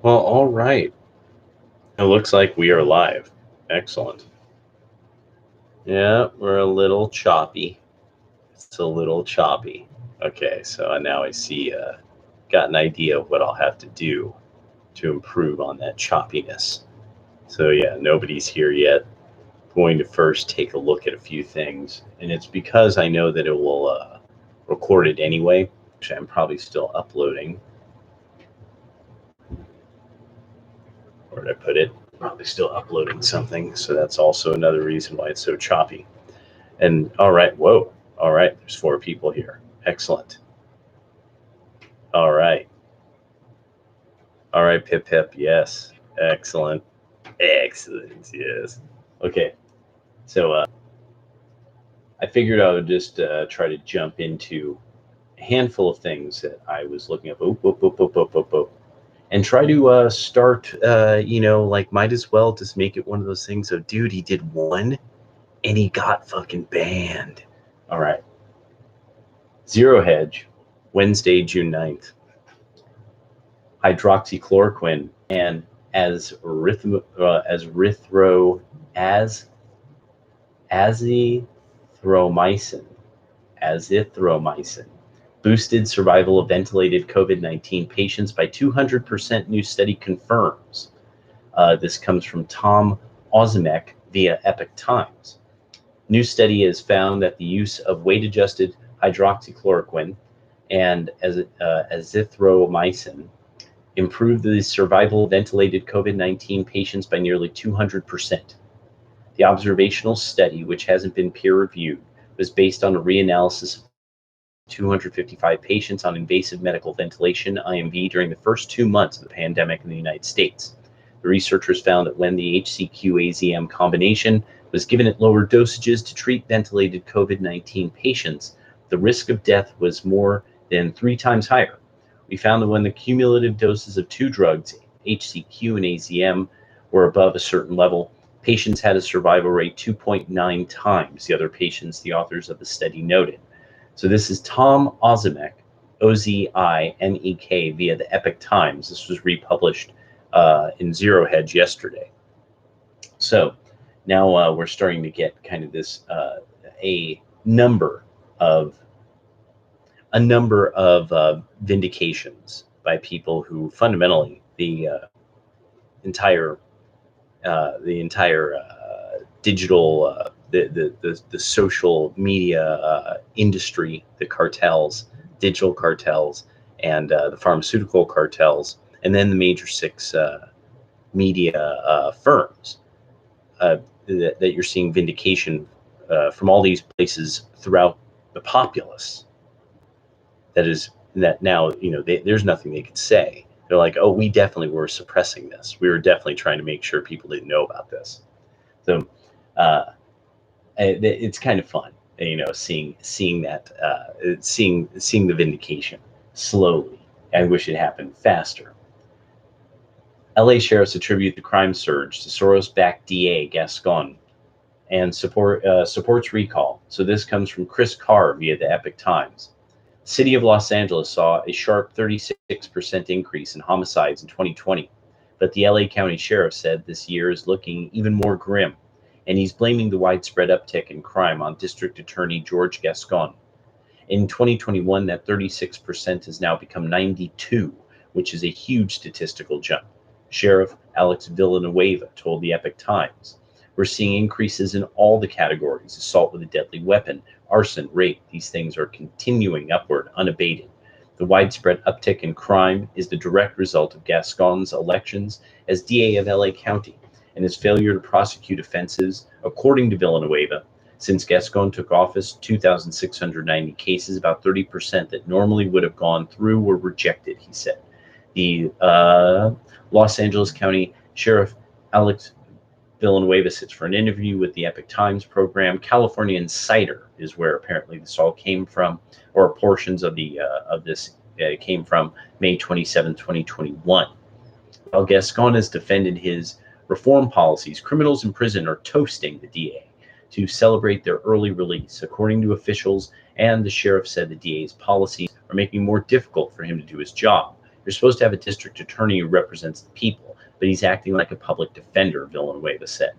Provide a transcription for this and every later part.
Well, all right. It looks like we are live. Excellent. Yeah, we're a little choppy. It's a little choppy. Okay, so now I see, got an idea of what I'll have to do to improve on that choppiness. So, yeah, nobody's here yet. Going to first take a look at a few things, and it's because I know that it will record it anyway. Actually, I'm probably still uploading. Where did I put it? Probably still uploading something, so that's also another reason why it's so choppy. And all right, whoa, all right, there's four people here. Excellent. All right, all right, Pip Pip, yes, excellent, excellent, yes. Okay, so I figured I would just try to jump into a handful of things that I was looking up, and try to start, like might as well just make it one of those things of, dude, he did one and he got fucking banned. All right. Zero Hedge, Wednesday, June 9th. Hydroxychloroquine and as azithromycin, azithromycin boosted survival of ventilated COVID-19 patients by 200%, new study confirms. This comes from Tom Ozimek via Epoch Times. New study has found that the use of weight-adjusted hydroxychloroquine and azithromycin improved the survival of ventilated COVID-19 patients by nearly 200%. The observational study, which hasn't been peer-reviewed, was based on a reanalysis of 255 patients on invasive medical ventilation (IMV) during the first 2 months of the pandemic in the United States. The researchers found that when the HCQ-AZM combination was given at lower dosages to treat ventilated COVID-19 patients, the risk of death was more than 3 times higher. We found that when the cumulative doses of two drugs, HCQ and AZM, were above a certain level, patients had a survival rate 2.9 times the other patients, the authors of the study noted. So this is Tom Ozimek, Ozimek, via the Epoch Times. This was republished in Zero Hedge yesterday. So now we're starting to get kind of this a number of vindications by people who fundamentally the entire digital the social media industry, the cartels, digital cartels, and the pharmaceutical cartels, and then the major six media firms that you're seeing vindication from all these places throughout the populace. That now, there's nothing they could say. They're like, oh, we definitely were suppressing this. We were definitely trying to make sure people didn't know about this. So it's kind of fun, seeing that, seeing the vindication slowly. I wish it happened faster. LA sheriffs attribute the crime surge to Soros-backed DA Gascon and supports recall. So this comes from Chris Carr via the Epoch Times. City of Los Angeles saw a sharp 36% increase in homicides in 2020, but the LA County Sheriff said this year is looking even more grim, and he's blaming the widespread uptick in crime on District Attorney George Gascon. In 2021, that 36% has now become 92, which is a huge statistical jump. Sheriff Alex Villanueva told the Epoch Times. We're seeing increases in all the categories: assault with a deadly weapon, arson, rape. These things are continuing upward, unabated. The widespread uptick in crime is the direct result of Gascon's elections as DA of LA County and his failure to prosecute offenses, according to Villanueva. Since Gascon took office, 2,690 cases, about 30% that normally would have gone through, were rejected, he said. The Los Angeles County Sheriff Alex Villanueva sits for an interview with the Epoch Times program. California Insider is where apparently this all came from, or portions of this came from May 27, 2021. While Gascon has defended his reform policies, criminals in prison are toasting the DA to celebrate their early release, according to officials, and the sheriff said the DA's policies are making it more difficult for him to do his job. You're supposed to have a district attorney who represents the people, but he's acting like a public defender, Villanueva said.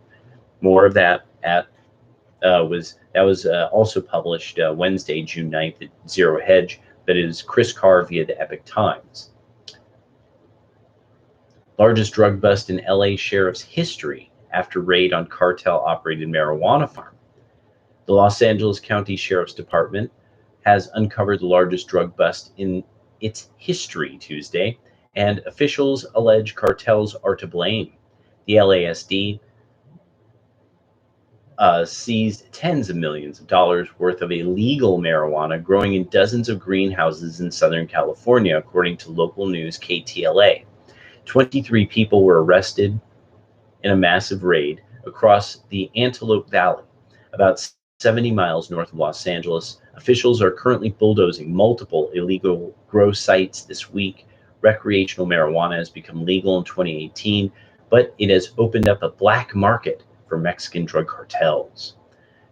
More of that was also published Wednesday, June 9th at Zero Hedge. That is Chris Carr via the Epoch Times. Largest drug bust in LA sheriff's history after raid on cartel-operated marijuana farm. The Los Angeles County Sheriff's Department has uncovered the largest drug bust in its history Tuesday, and officials allege cartels are to blame. The LASD seized tens of millions of dollars worth of illegal marijuana growing in dozens of greenhouses in Southern California, according to local news KTLA. 23 people were arrested in a massive raid across the Antelope Valley, about 70 miles north of Los Angeles. Officials are currently bulldozing multiple illegal grow sites this week. Recreational marijuana has become legal in 2018, but it has opened up a black market for Mexican drug cartels.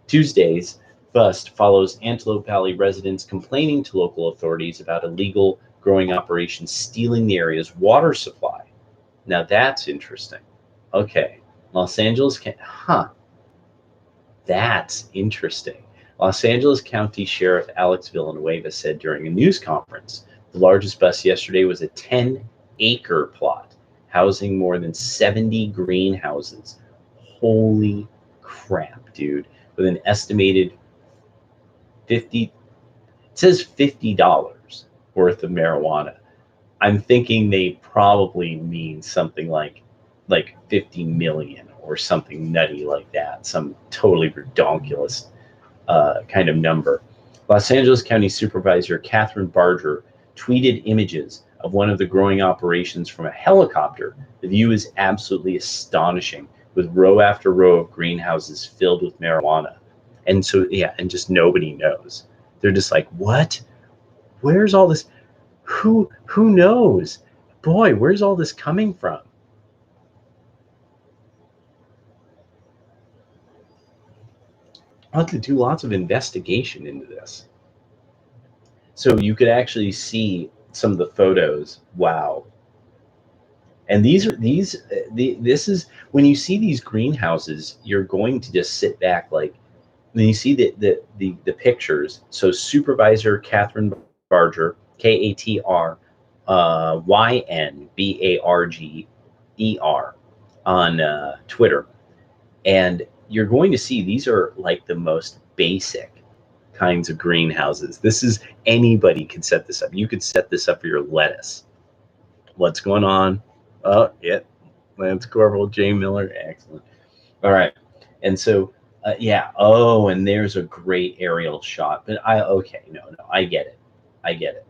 Tuesday's bust follows Antelope Valley residents complaining to local authorities about illegal growing operations stealing the area's water supply. Now that's interesting. Okay, Los Angeles, that's interesting. Los Angeles County Sheriff Alex Villanueva said during a news conference the largest bust yesterday was a 10-acre plot housing more than 70 greenhouses. Holy crap, dude. With an estimated it says $50 worth of marijuana. I'm thinking they probably mean something like 50 million or something nutty like that, some totally redonkulous kind of number. Los Angeles County Supervisor Catherine Barger tweeted images of one of the growing operations from a helicopter. The view is absolutely astonishing, with row after row of greenhouses filled with marijuana. And so, yeah, and just nobody knows. They're just like, what? Where's all this? Who knows? Boy, where's all this coming from? I'll have to do lots of investigation into this. So you could actually see some of the photos. Wow. And this is when you see these greenhouses, you're going to just sit back like, when you see the pictures. So Supervisor Catherine Barger, KATR YNBARGER on Twitter, and you're going to see these are like the most basic kinds of greenhouses. This is, anybody could set this up. You could set this up for your lettuce. What's going on? Oh, yeah, Lance Corporal Jay Miller, excellent. All right, and so yeah. Oh, and there's a great aerial shot. But no, I get it.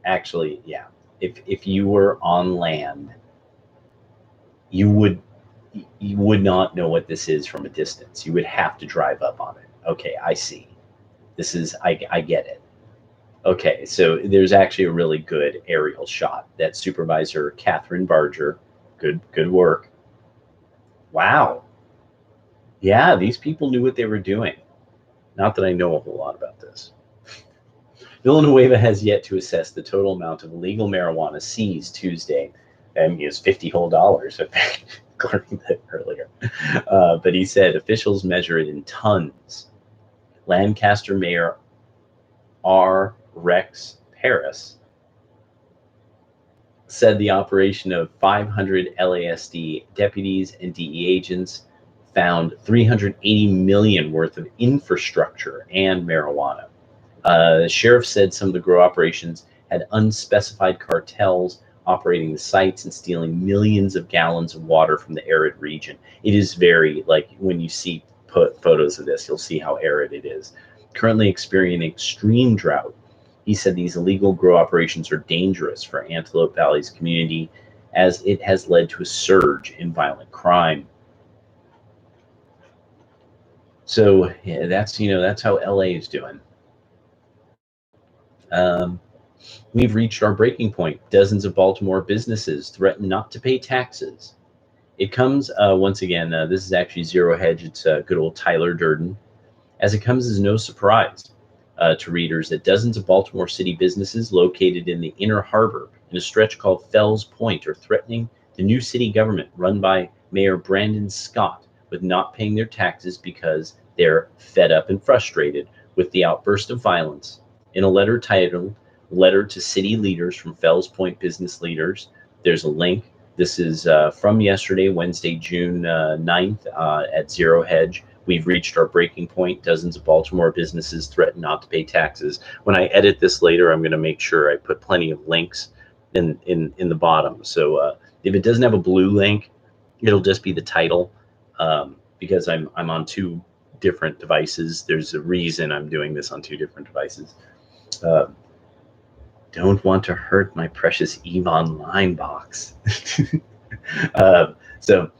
Actually, yeah. If you were on land, you would not know what this is from a distance. You would have to drive up on it. Okay, I see. This is, I get it. Okay, so there's actually a really good aerial shot that Supervisor Catherine Barger, good work. Wow. Yeah, these people knew what they were doing. Not that I know a whole lot about this. Villanueva has yet to assess the total amount of illegal marijuana seized Tuesday, and he has $50 whole, according to earlier. But he said officials measure it in tons. Lancaster Mayor R. Rex Paris said the operation of 500 LASD deputies and DE agents found 380 million worth of infrastructure and marijuana. The sheriff said some of the grow operations had unspecified cartels operating the sites and stealing millions of gallons of water from the arid region. It is very, like, when you see photos of this, you'll see how arid it is. Currently experiencing extreme drought. He said these illegal grow operations are dangerous for Antelope Valley's community, as it has led to a surge in violent crime. So yeah, that's how LA is doing. We've reached our breaking point. Dozens of Baltimore businesses threaten not to pay taxes. It comes, once again, this is actually Zero Hedge. It's good old Tyler Durden. As it comes as no surprise. to readers that dozens of Baltimore City businesses located in the Inner Harbor in a stretch called Fells Point are threatening the new city government run by Mayor Brandon Scott with not paying their taxes because they're fed up and frustrated with the outburst of violence. In a letter titled Letter to City Leaders from Fells Point Business Leaders, there's a link. This is from yesterday, Wednesday, June 9th at Zero Hedge. We've reached our breaking point. Dozens of Baltimore businesses threaten not to pay taxes. When I edit this later, I'm going to make sure I put plenty of links in the bottom. So if it doesn't have a blue link, it'll just be the title, because I'm on two different devices. There's a reason I'm doing this on two different devices. Don't want to hurt my precious EVE Online box. So,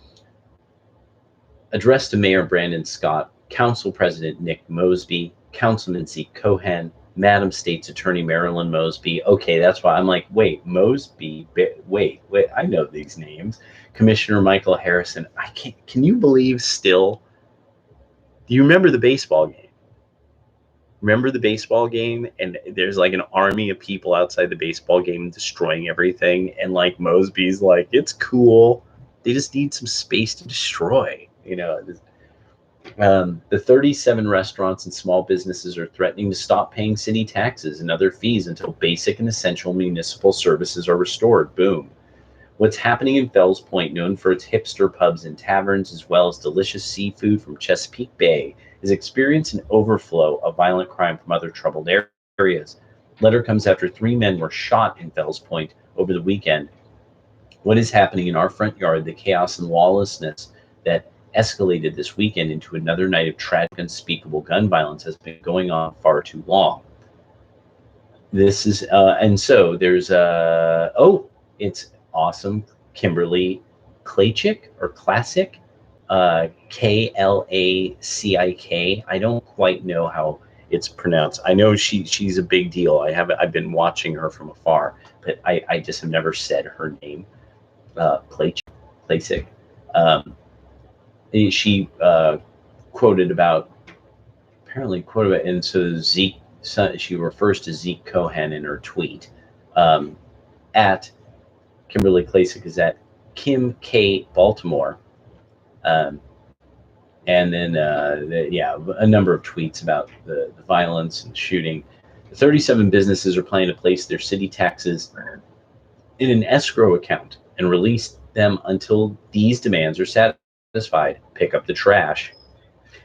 addressed to Mayor Brandon Scott, Council President Nick Mosby, Councilman Zeke Cohen, Madam State's Attorney Marilyn Mosby. Okay, that's why I'm like, wait, Mosby. Wait, I know these names. Commissioner Michael Harrison. I can't. Can you believe still? Do you remember the baseball game? Remember the baseball game? And there's like an army of people outside the baseball game destroying everything. And like Mosby's like, it's cool. They just need some space to destroy. You know, the 37 restaurants and small businesses are threatening to stop paying city taxes and other fees until basic and essential municipal services are restored. Boom. What's happening in Fells Point, known for its hipster pubs and taverns, as well as delicious seafood from Chesapeake Bay, is experiencing an overflow of violent crime from other troubled areas. Letter comes after 3 men were shot in Fells Point over the weekend. What is happening in our front yard, the chaos and lawlessness that escalated this weekend into another night of tragic, unspeakable gun violence, has been going on far too long. This is, and so there's it's awesome. Kimberly Klacik or Classic, Klacik. I don't quite know how it's pronounced. I know she's a big deal. I've been watching her from afar, but I just have never said her name. Klacik. She quoted about, and so Zeke. She refers to Zeke Cohen in her tweet. At Kimberly Klacik is at Kim K Baltimore, and then a number of tweets about the violence and shooting. 37 businesses are planning to place their city taxes in an escrow account and release them until these demands are satisfied. Pick up the trash,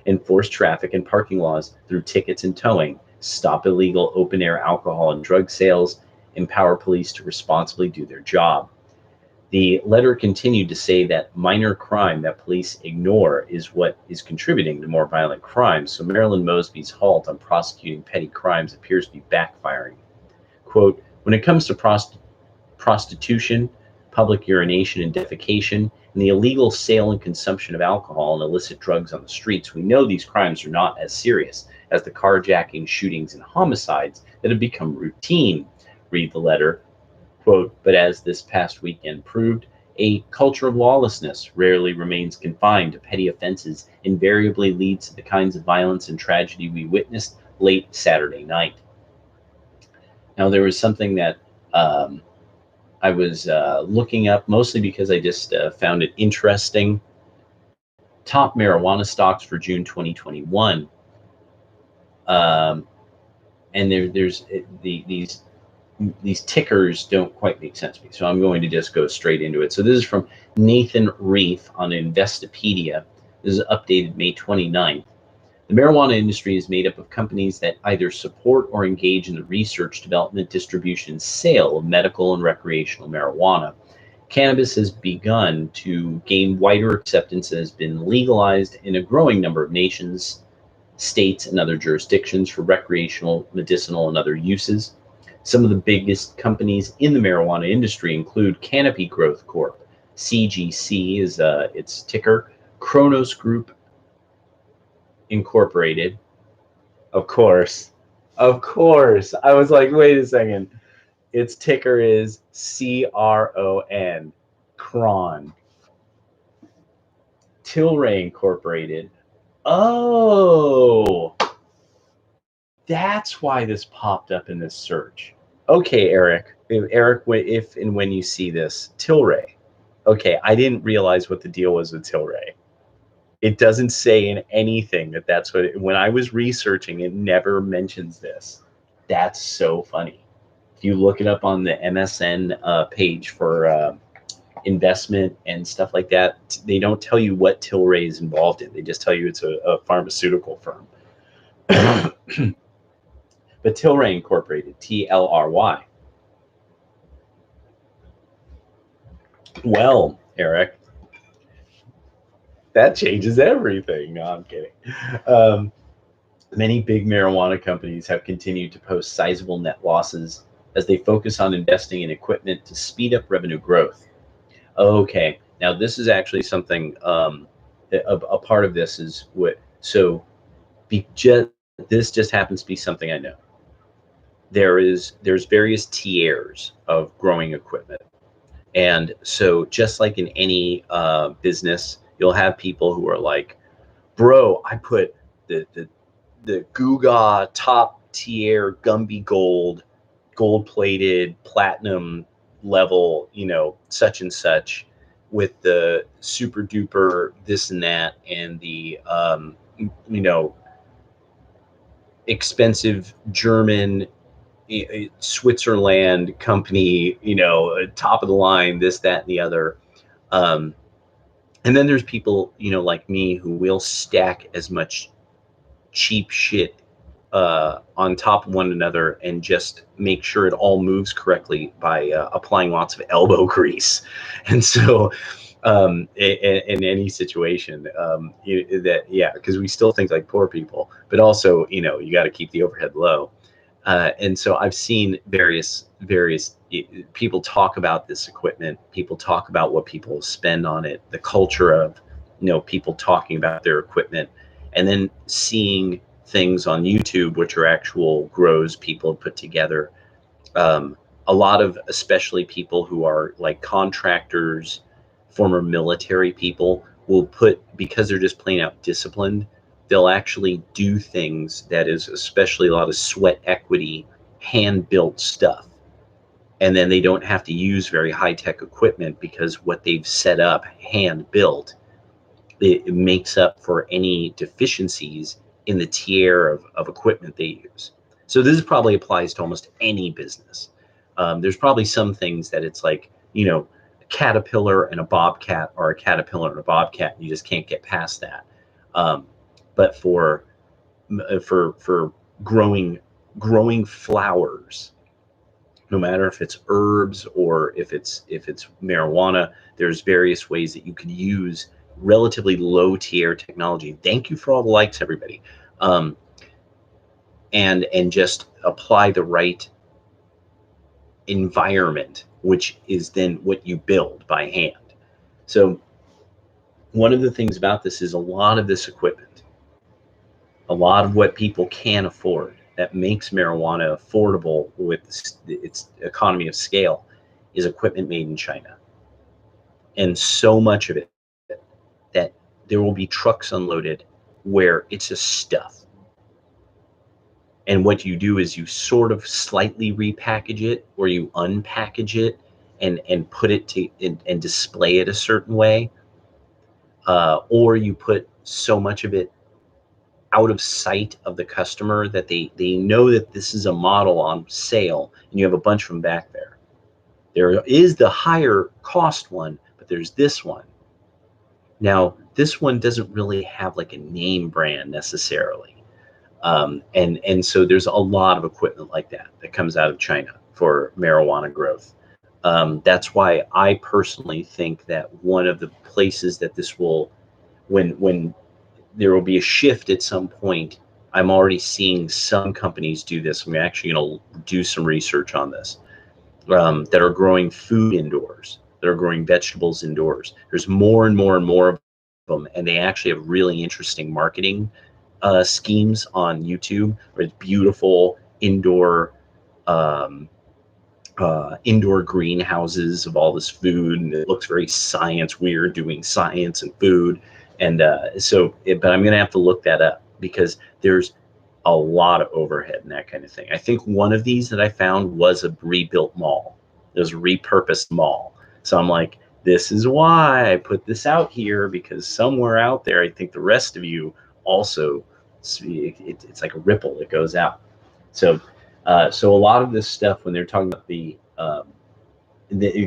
enforce traffic and parking laws through tickets and towing, stop illegal open-air alcohol and drug sales, empower police to responsibly do their job. The letter continued to say that minor crime that police ignore is what is contributing to more violent crimes, so Marilyn Mosby's halt on prosecuting petty crimes appears to be backfiring. Quote, when it comes to prostitution, public urination and defecation, and the illegal sale and consumption of alcohol and illicit drugs on the streets, we know these crimes are not as serious as the carjacking, shootings, and homicides that have become routine. Read the letter. Quote, but as this past weekend proved, a culture of lawlessness rarely remains confined to petty offenses, invariably leads to the kinds of violence and tragedy we witnessed late Saturday night. Now, there was something that I was looking up, mostly because I just found it interesting. Top marijuana stocks for June 2021. And there's these tickers don't quite make sense to me, so I'm going to just go straight into it. So this is from Nathan Reef on Investopedia. This is updated May 29th. The marijuana industry is made up of companies that either support or engage in the research, development, distribution, and sale of medical and recreational marijuana. Cannabis has begun to gain wider acceptance and has been legalized in a growing number of nations, states, and other jurisdictions for recreational, medicinal, and other uses. Some of the biggest companies in the marijuana industry include Canopy Growth Corp. CGC is its ticker. Kronos Group Incorporated. Of course. I was like, wait a second. Its ticker is CRON. Cron. Tilray Incorporated. Oh. That's why this popped up in this search. Okay, Eric. Eric, if and when you see this, Tilray. Okay, I didn't realize what the deal was with Tilray. It doesn't say in anything that that's what when I was researching, it never mentions this. That's so funny. If you look it up on the MSN page for investment and stuff like that, they don't tell you what Tilray is involved in. They just tell you it's a pharmaceutical firm. But Tilray Incorporated, TLRY. Well, Eric, that changes everything. No, I'm kidding. Um, Many big marijuana companies have continued to post sizable net losses as they focus on investing in equipment to speed up revenue growth. Okay, now this is actually something. A part of this is what. So, this just happens to be something I know. There's various tiers of growing equipment, and so just like in any business, you'll have people who are like, "Bro, I put the Guga top tier Gumby gold plated platinum level, such and such with the super duper this and that and the you know expensive German Switzerland company, top of the line, this, that, and the other. Um, and then there's people, like me who will stack as much cheap shit on top of one another and just make sure it all moves correctly by applying lots of elbow grease. And so, in any situation, because we still think like poor people, but also, you got to keep the overhead low. And so I've seen various people talk about this equipment. People talk about what people spend on it, the culture of, people talking about their equipment, and then seeing things on YouTube, which are actual grows people put together. A lot of, especially people who are like contractors, former military people, will put, because they're just plain out disciplined, they'll actually do things that is especially a lot of sweat equity, hand built stuff. And then they don't have to use very high tech equipment because what they've set up, hand built, it makes up for any deficiencies in the tier of equipment they use. So this probably applies to almost any business. There's probably some things that it's like, a caterpillar and a bobcat, or a caterpillar and a bobcat, and you just can't get past that. But for growing flowers, no matter if it's herbs or if it's marijuana, there's various ways that you could use relatively low tier technology. Thank you for all the likes, everybody. And just apply the right environment, which is then what you build by hand. So one of the things about this is a lot of this equipment, a lot of what people can afford that makes marijuana affordable with its economy of scale, is equipment made in China. And so much of it that there will be trucks unloaded where it's just stuff. And what you do is you sort of slightly repackage it, or you unpackage it and put it and display it a certain way. Or you put so much of it out of sight of the customer that they know that this is a model on sale, and you have a bunch of them back there. There is the higher cost one, but there's this one. Now, this one doesn't really have like a name brand necessarily. And so there's a lot of equipment like that comes out of China for marijuana growth. That's why I personally think that one of the places that this will, when there will be a shift at some point, I'm already seeing some companies do this. I'm actually going to do some research on this, that are growing food indoors, that are growing vegetables indoors. There's more and more and more of them, and they actually have really interesting marketing schemes on YouTube, where it's beautiful indoor greenhouses of all this food, and it looks very science. We're doing science and food, and but I'm going to have to look that up, because there's a lot of overhead and that kind of thing. I think one of these that I found was a rebuilt mall. It was a repurposed mall. So I'm like, this is why I put this out here, because somewhere out there, I think the rest of you also, it's like a ripple that goes out. So, so a lot of this stuff, when they're talking about the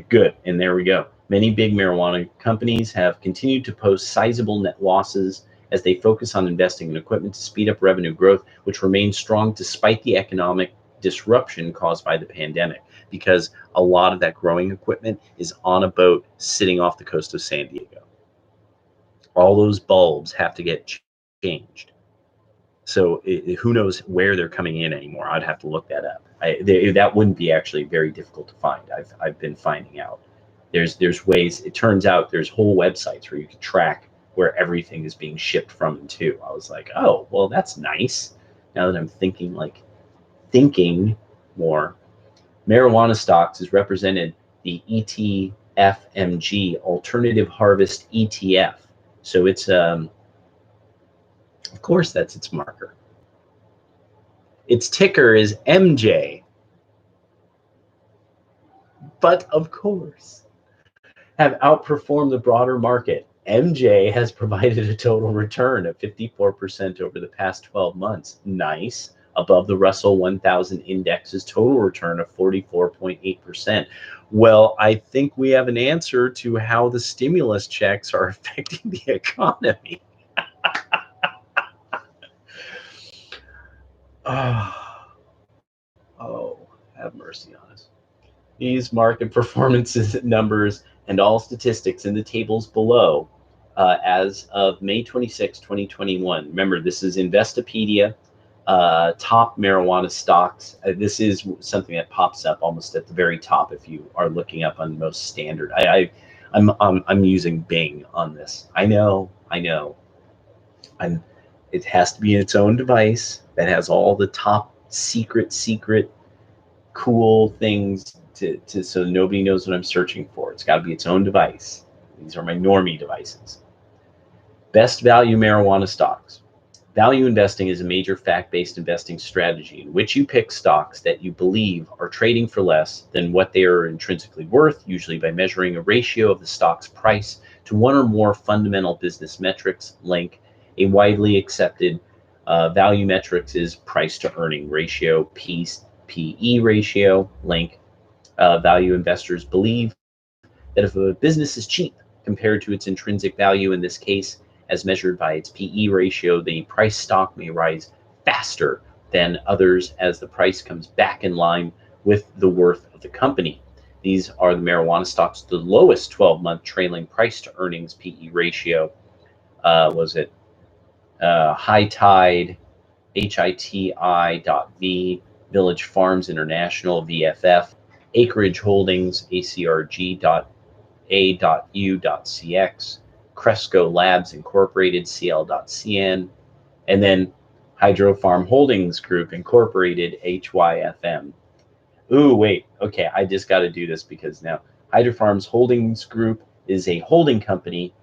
good, and there we go. Many big marijuana companies have continued to post sizable net losses as they focus on investing in equipment to speed up revenue growth, which remains strong despite the economic disruption caused by the pandemic, because a lot of that growing equipment is on a boat sitting off the coast of San Diego. All those bulbs have to get changed. So who knows where they're coming in anymore? I'd have to look that up. That wouldn't be actually very difficult to find. I've been finding out. There's ways. It turns out there's whole websites where you can track where everything is being shipped from and to. I was like, oh, well, that's nice. Now that I'm thinking more, marijuana stocks is represented the ETFMG Alternative Harvest ETF. So it's of course that's its marker. Its ticker is MJ. But of course, have outperformed the broader market. MJ has provided a total return of 54% over the past 12 months. Nice. Above the Russell 1000 index's total return of 44.8%. Well, I think we have an answer to how the stimulus checks are affecting the economy. Oh, have mercy on us. These market performances numbers and all statistics in the tables below as of May 26, 2021. Remember, this is Investopedia, top marijuana stocks. This is something that pops up almost at the very top if you are looking up on most standard. I'm using Bing on this. I know. It has to be its own device that has all the top secret cool things to so nobody knows what I'm searching for. It's got to be its own device. These are my normie devices. Best value marijuana stocks. Value investing is a major fact-based investing strategy in which you pick stocks that you believe are trading for less than what they are intrinsically worth, usually by measuring a ratio of the stock's price to one or more fundamental business metrics. Link. A widely accepted value metrics is price to earning ratio, PE ratio. Link. Value investors believe that if a business is cheap compared to its intrinsic value, in this case, as measured by its PE ratio, the price stock may rise faster than others as the price comes back in line with the worth of the company. These are the marijuana stocks. The lowest 12-month trailing price to earnings PE ratio was it High Tide, HITI.V, Village Farms International, VFF, Acreage Holdings, ACRG.A.U.CX, Cresco Labs Incorporated, CL.CN, and then Hydrofarm Holdings Group Incorporated, HYFM. Ooh, wait, okay, I just got to do this because now Hydrofarms Holdings Group is a holding company.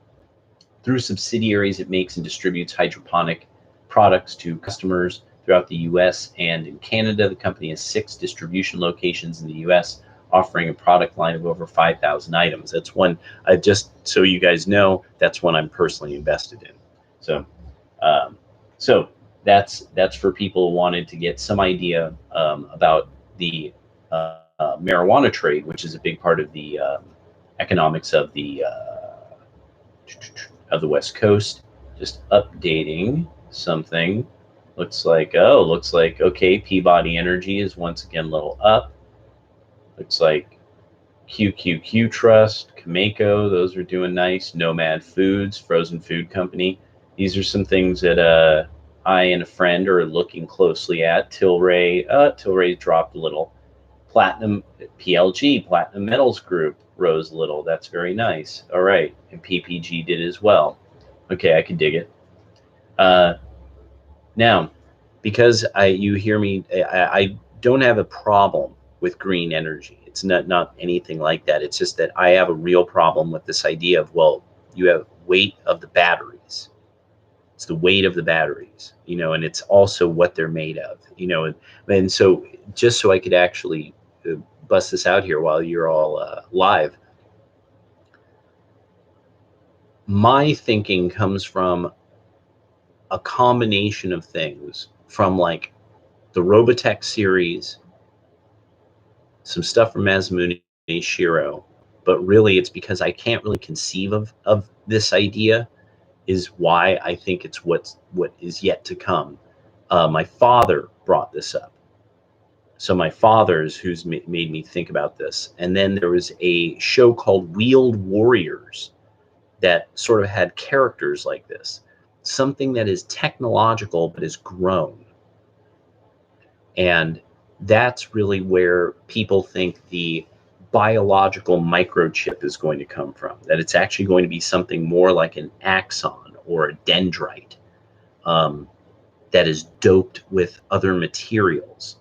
Through subsidiaries, it makes and distributes hydroponic products to customers throughout the U.S. and in Canada. The company has 6 distribution locations in the U.S., offering a product line of over 5,000 items. That's one, just so you guys know, that's one I'm personally invested in. So, so that's for people who wanted to get some idea about the marijuana trade, which is a big part of the economics of the West Coast. Just updating something. Looks like okay, Peabody Energy is once again a little up. Looks like QQQ Trust, Cameco, those are doing nice. Nomad Foods, frozen food company. These are some things that I and a friend are looking closely at. Tilray dropped a little. Platinum, PLG, Platinum Metals Group, rose a little. That's very nice. All right, and PPG did as well. Okay, I can dig it. Now, because you hear me, I don't have a problem with green energy. It's not anything like that. It's just that I have a real problem with this idea of, well, you have weight of the batteries. It's the weight of the batteries, and it's also what they're made of, and so just so I could actually bust this out here while you're all live, my thinking comes from a combination of things from like the Robotech series, some stuff from Masamune Shirow, but really it's because I can't really conceive of this idea is why I think it's what is yet to come. My father brought this up. So my father's who's made me think about this. And then there was a show called Wheeled Warriors that sort of had characters like this, something that is technological but is grown. And that's really where people think the biological microchip is going to come from, that it's actually going to be something more like an axon or a dendrite that is doped with other materials,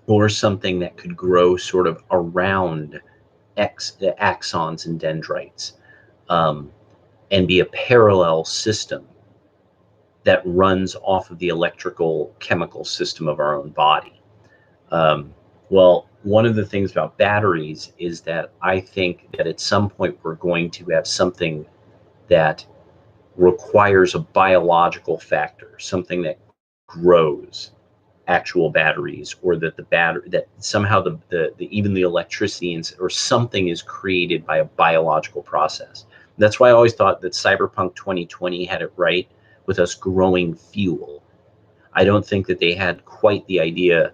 or something that could grow sort of around axons and dendrites, and be a parallel system that runs off of the electrical chemical system of our own body. Well, one of the things about batteries is that I think that at some point we're going to have something that requires a biological factor, something that grows actual batteries, or that the battery, that somehow the even the electricity or something is created by a biological process. That's why I always thought that Cyberpunk 2020 had it right with us growing fuel. I don't think that they had quite the idea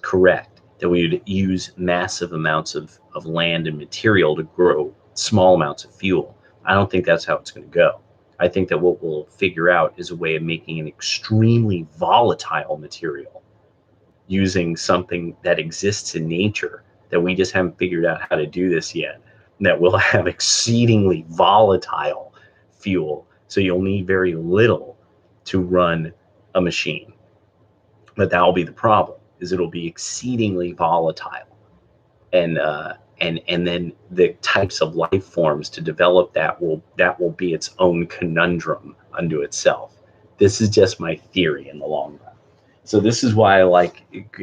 correct, that we would use massive amounts of land and material to grow small amounts of fuel. I don't think that's how it's going to go. I think that what we'll figure out is a way of making an extremely volatile material using something that exists in nature, that we just haven't figured out how to do this yet, that will have exceedingly volatile fuel. So you'll need very little to run a machine. But that'll be the problem, is it'll be exceedingly volatile. And then the types of life forms to develop that will be its own conundrum unto itself. This is just my theory in the long run. So this is why I like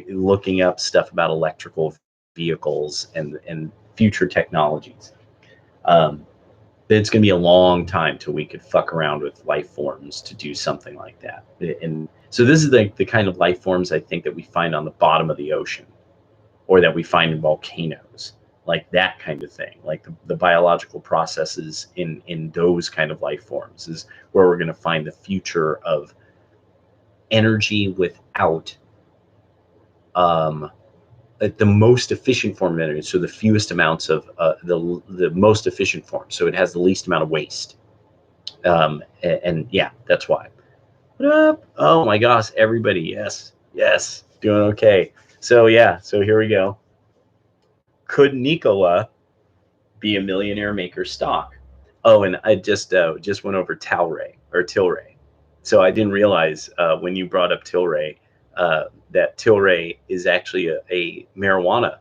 looking up stuff about electrical vehicles and future technologies. It's going to be a long time till we could fuck around with life forms to do something like that. And so this is the kind of life forms I think that we find on the bottom of the ocean, or that we find in volcanoes, like that kind of thing, like the biological processes in those kind of life forms is where we're going to find the future of energy without the most efficient form of energy. So the fewest amounts of the most efficient form. So it has the least amount of waste. And yeah, that's why. What up? Oh my gosh, everybody. Yes, doing okay. So yeah, so here we go. Could Nikola be a millionaire maker stock? Oh, and I just went over Tilray. So I didn't realize when you brought up Tilray that Tilray is actually a marijuana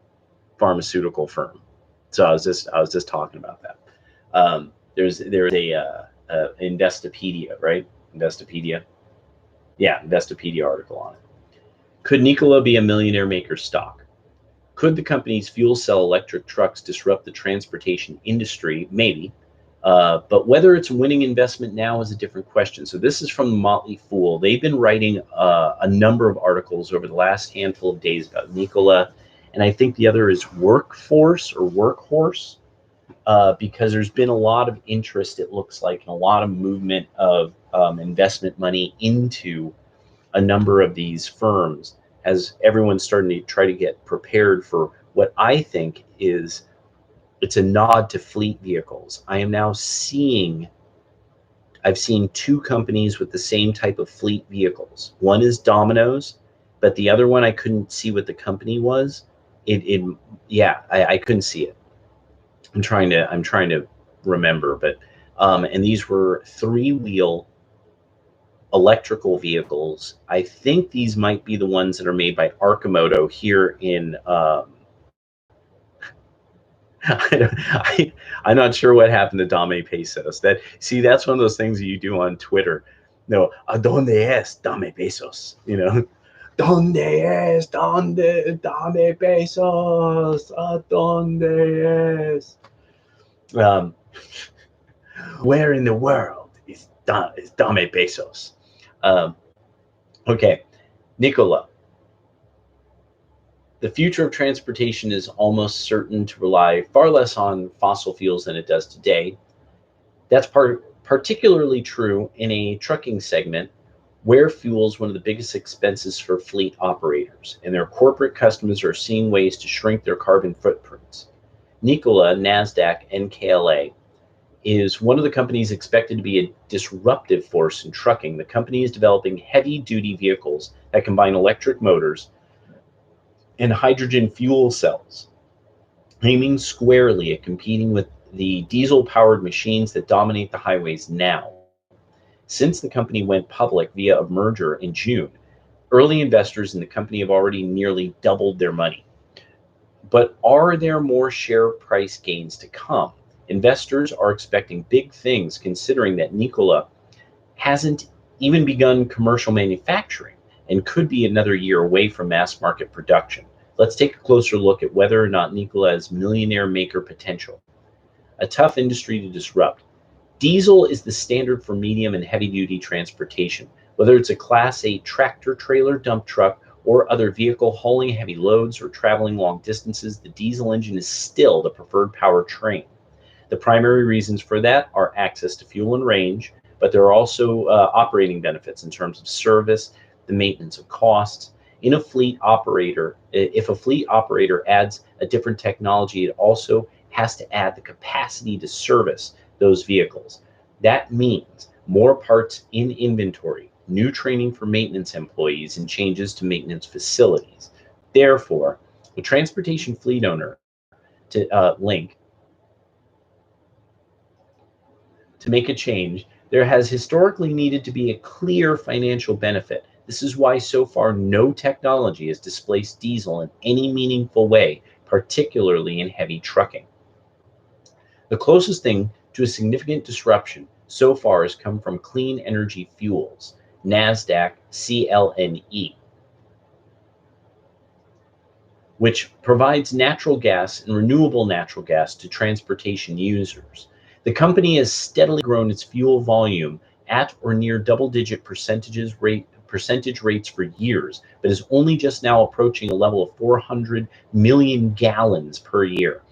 pharmaceutical firm. So I was just talking about that. There's a Investopedia, right? Investopedia. Yeah, Investopedia article on it. Could Nikola be a millionaire maker stock? Could the company's fuel cell electric trucks disrupt the transportation industry? Maybe. But whether it's a winning investment now is a different question. So this is from the Motley Fool. They've been writing a number of articles over the last handful of days about Nikola, and I think the other is Workforce or Workhorse, because there's been a lot of interest, it looks like, and a lot of movement of investment money into a number of these firms, as everyone's starting to try to get prepared for what I think is, it's a nod to fleet vehicles. I've seen two companies with the same type of fleet vehicles. One is Domino's, but the other one I couldn't see what the company was. I couldn't see it. I'm trying to remember, but and these were 3-wheel electrical vehicles. I think these might be the ones that are made by Arcimoto here in I'm not sure what happened to Dame Pesos. That's one of those things that you do on Twitter No, ¿a dónde es? Dame pesos. You know, ¿dónde es? ¿Dónde? Dame pesos. ¿A dónde es? Um, where in the world is Dame pesos? Okay, Nicola. The future of transportation is almost certain to rely far less on fossil fuels than it does today. That's particularly true in a trucking segment where fuel is one of the biggest expenses for fleet operators, and their corporate customers are seeing ways to shrink their carbon footprints. Nikola, NASDAQ, NKLA is one of the companies expected to be a disruptive force in trucking. The company is developing heavy-duty vehicles that combine electric motors and hydrogen fuel cells, aiming squarely at competing with the diesel-powered machines that dominate the highways now. Since the company went public via a merger in June, early investors in the company have already nearly doubled their money. But are there more share price gains to come? Investors are expecting big things considering that Nikola hasn't even begun commercial manufacturing and could be another year away from mass market production. Let's take a closer look at whether or not Nikola has millionaire maker potential. A tough industry to disrupt. Diesel is the standard for medium and heavy duty transportation. Whether it's a Class 8 tractor trailer dump truck or other vehicle hauling heavy loads or traveling long distances, the diesel engine is still the preferred powertrain. The primary reasons for that are access to fuel and range, but there are also operating benefits in terms of service, the maintenance of costs. If a fleet operator adds a different technology, it also has to add the capacity to service those vehicles. That means more parts in inventory, new training for maintenance employees, and changes to maintenance facilities. Therefore, the transportation fleet owner to link to make a change, there has historically needed to be a clear financial benefit. This is why so far no technology has displaced diesel in any meaningful way, particularly in heavy trucking. The closest thing to a significant disruption so far has come from clean energy fuels, NASDAQ CLNE, which provides natural gas and renewable natural gas to transportation users. The company has steadily grown its fuel volume at or near double-digit percentage rates for years, but is only just now approaching a level of 400 million gallons per year.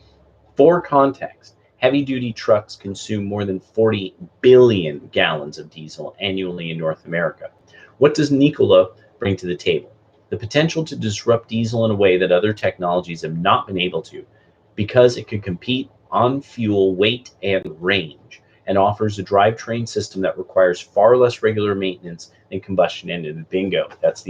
For context, heavy-duty trucks consume more than 40 billion gallons of diesel annually in North America. What does Nikola bring to the table? The potential to disrupt diesel in a way that other technologies have not been able to, because it could compete on fuel weight and range, and offers a drivetrain system that requires far less regular maintenance than combustion engines. Bingo, that's the